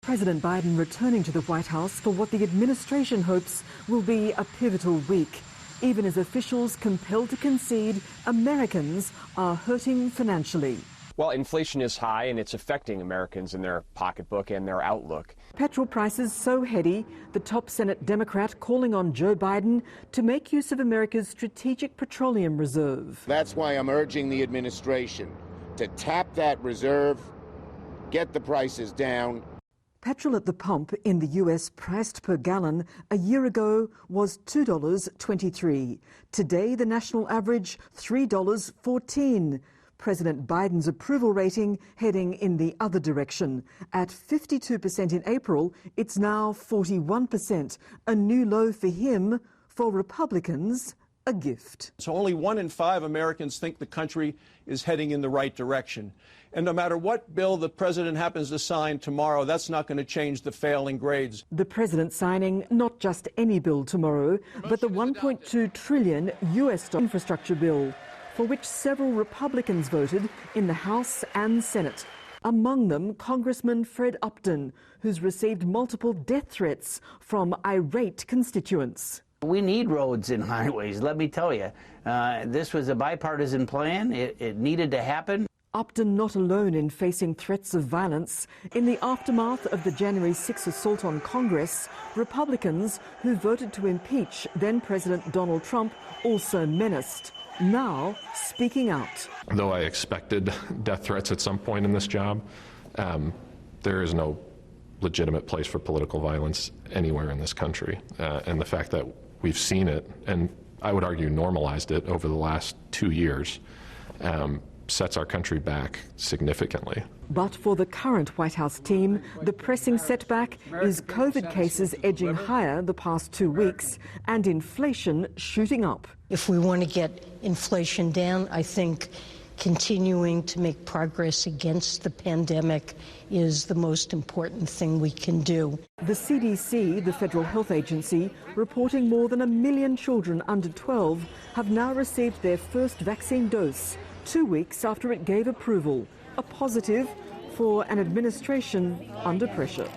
President Biden returning to the White House for what the administration hopes will be a pivotal week, even as officials compelled to concede Americans are hurting financially. Well, inflation is high and it's affecting Americans in their pocketbook and their outlook. Petrol prices so heady, the top Senate Democrat calling on Joe Biden to make use of America's strategic petroleum reserve. That's why I'm urging the administration to tap that reserve, get the prices down. Petrol at the pump in the US priced per gallon a year ago was $2.23. Today, the national average, $3.14. President Biden's approval rating heading in the other direction. At 52% in April, it's now 41%. A new low for him. For Republicans, a gift. So only 1 in 5 Americans think the country is heading in the right direction. And no matter what bill the president happens to sign tomorrow, that's not going to change the failing grades. The president signing not just any bill tomorrow, but the $1.2 trillion US infrastructure bill, for which several Republicans voted in the House and Senate. Among them, Congressman Fred Upton, who's received multiple death threats from irate constituents. We need roads and highways, let me tell you. This was a bipartisan plan. It needed to happen. Upton not alone in facing threats of violence. In the aftermath of the January 6 assault on Congress, Republicans who voted to impeach then-President Donald Trump also menaced. Now speaking out. Though I expected death threats at some point in this job, there is no legitimate place for political violence anywhere in this country. And the fact that we've seen it, and I would argue normalized it over the last 2 years, sets our country back significantly. But for the current White House team, the pressing setback is COVID cases edging higher the past 2 weeks and inflation shooting up. If we want to get inflation down, I think continuing to make progress against the pandemic is the most important thing we can do. The CDC, the Federal Health Agency, reporting more than 1 million children under 12 have now received their first vaccine dose 2 weeks after it gave approval, a positive for an administration under pressure.